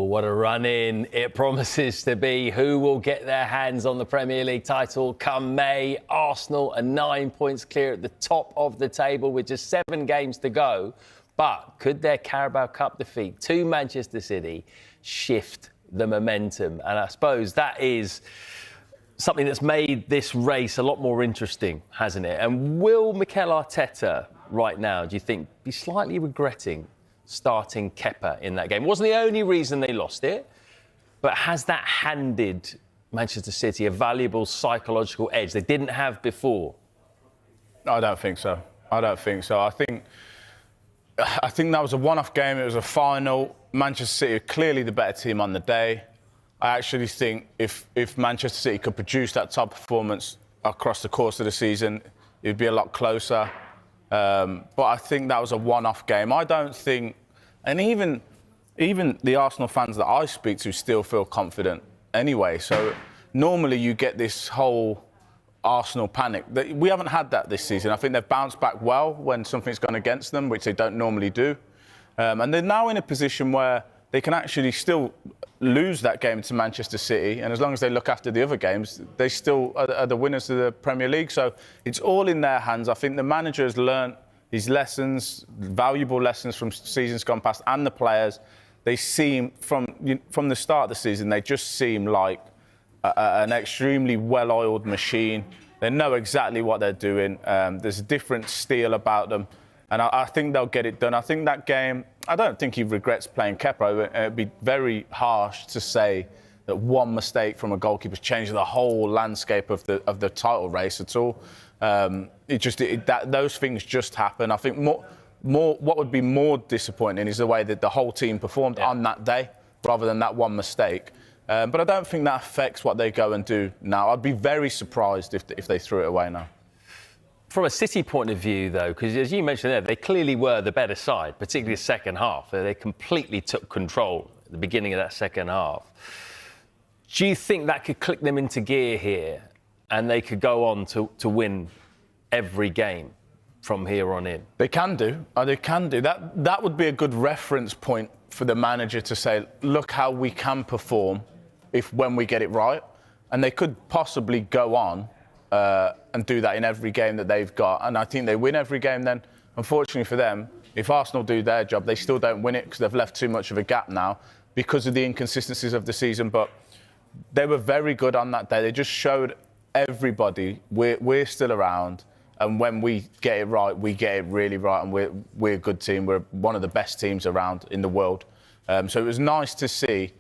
what a run-in it promises to be. Who will get their hands on the Premier League title come May? Arsenal are 9 points clear at the top of the table with just 7 games to go. But could their Carabao Cup defeat to Manchester City shift the momentum? And I suppose that is something that's made this race a lot more interesting, hasn't it? And will Mikel Arteta right now, do you think, be slightly regretting starting Kepa in that game? It wasn't the only reason they lost it, but has that handed Manchester City a valuable psychological edge they didn't have before? I don't think so. I think that was a one-off game. It was a final. Manchester City are clearly the better team on the day. I actually think if Manchester City could produce that top performance across the course of the season, it'd be a lot closer. But I think that was a one-off game. I don't think, and even the Arsenal fans that I speak to still feel confident anyway. So normally you get this whole Arsenal panic. We haven't had that this season. I think they've bounced back well when something's gone against them, which they don't normally do. And they're now in a position where they can actually still lose that game to Manchester City, and as long as they look after the other games, they still are the winners of the Premier League. So it's all in their hands. I think the manager has learnt his lessons, valuable lessons from seasons gone past, and the players. They seem, from the start of the season, they just seem like an extremely well-oiled machine. They know exactly what they're doing. There's a different steel about them. And I think they'll get it done. I think that game, I don't think he regrets playing Kepa. It'd be very harsh to say that one mistake from a goalkeeper's changed the whole landscape of the title race at all. Those things just happen. I think what would be more disappointing is the way that the whole team performed on that day, rather than that one mistake. But I don't think that affects what they go and do now. I'd be very surprised if they threw it away now. From a City point of view, though, because as you mentioned there, they clearly were the better side, particularly the second half. They completely took control at the beginning of that second half. Do you think that could click them into gear here and they could go on to win every game from here on in? They can do. That would be a good reference point for the manager to say, look how we can perform when we get it right. And they could possibly go on and do that in every game that they've got. And I think they win every game then. Unfortunately for them, if Arsenal do their job, they still don't win it because they've left too much of a gap now because of the inconsistencies of the season. But they were very good on that day. They just showed everybody we're still around. And when we get it right, we get it really right. And we're a good team. We're one of the best teams around in the world. So it was nice to see...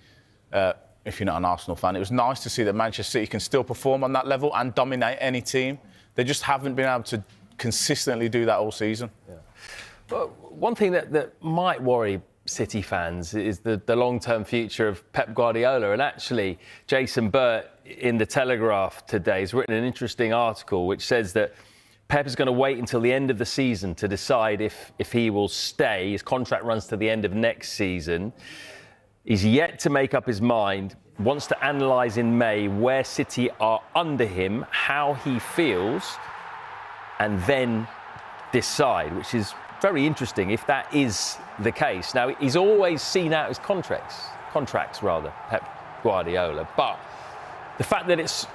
if you're not an Arsenal fan, it was nice to see that Manchester City can still perform on that level and dominate any team. They just haven't been able to consistently do that all season. Yeah. But one thing that might worry City fans is the long-term future of Pep Guardiola. And actually, Jason Burt in The Telegraph today has written an interesting article which says that Pep is going to wait until the end of the season to decide if he will stay. His contract runs to the end of next season. He's yet to make up his mind, wants to analyse in May where City are under him, how he feels, and then decide, which is very interesting if that is the case. Now, he's always seen out his contracts, Pep Guardiola, but the fact that it's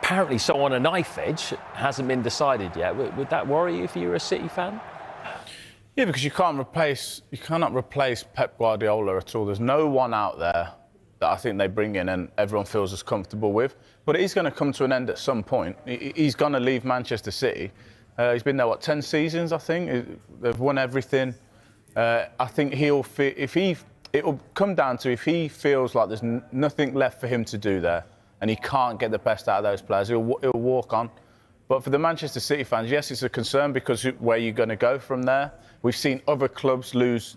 apparently so on a knife edge hasn't been decided yet. Would that worry you if you're a City fan? Yeah, because you cannot replace Pep Guardiola at all. There's no one out there that I think they bring in and everyone feels as comfortable with. But it is going to come to an end at some point. He's going to leave Manchester City. He's been there, 10 seasons, I think. They've won everything. I think it'll come down to if he feels like there's nothing left for him to do there and he can't get the best out of those players, he'll walk on. But for the Manchester City fans, yes, it's a concern because where you're going to go from there. We've seen other clubs lose,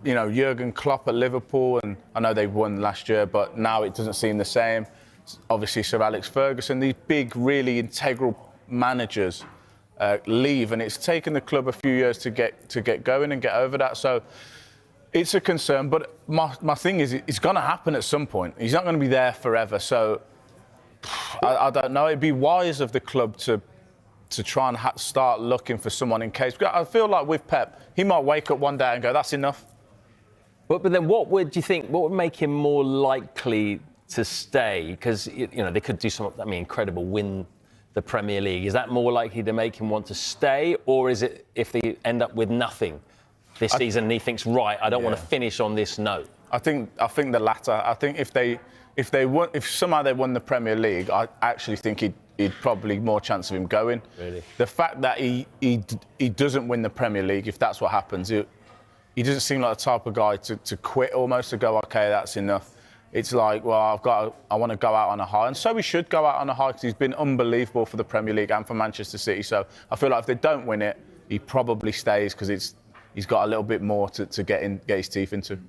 Jurgen Klopp at Liverpool, and I know they won last year, but now it doesn't seem the same. Obviously, Sir Alex Ferguson, these big, really integral managers leave, and it's taken the club a few years to get going and get over that. So it's a concern, but my thing is, it's going to happen at some point. He's not going to be there forever, so... I don't know. It'd be wise of the club to try and start looking for someone in case. I feel like with Pep, he might wake up one day and go, that's enough. But then what would you think? What would make him more likely to stay? Because they could do some, incredible, win the Premier League. Is that more likely to make him want to stay, or is it if they end up with nothing this season and he thinks, right, I don't want to finish on this note? I think the latter. I think if somehow they won the Premier League, I actually think he'd probably more chance of him going. Really? The fact that he doesn't win the Premier League, if that's what happens, he doesn't seem like the type of guy to quit almost, to go, okay, that's enough. It's like, well, I want to go out on a high. And so he should go out on a high because he's been unbelievable for the Premier League and for Manchester City. So I feel like if they don't win it, he probably stays because he's got a little bit more to get his teeth into.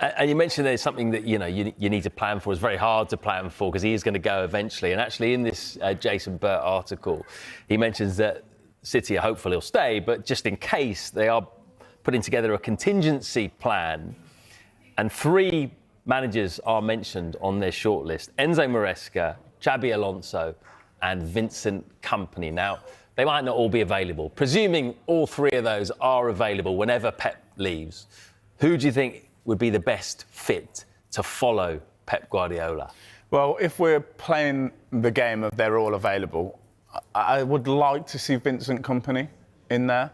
And you mentioned there's something that you need to plan for. It's very hard to plan for because he is going to go eventually. And actually, in this Jason Burt article, he mentions that City are hopeful he'll stay, but just in case, they are putting together a contingency plan. And 3 managers are mentioned on their shortlist: Enzo Maresca, Xabi Alonso, and Vincent Kompany. Now, they might not all be available. Presuming all 3 of those are available whenever Pep leaves, who do you think would be the best fit to follow Pep Guardiola? Well, if we're playing the game of they're all available, I would like to see Vincent Kompany in there.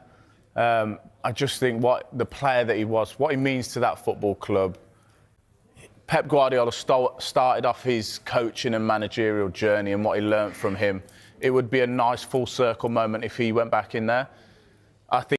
I just think what the player that he was, what he means to that football club. Pep Guardiola started off his coaching and managerial journey and what he learnt from him. It would be a nice full circle moment if he went back in there. I think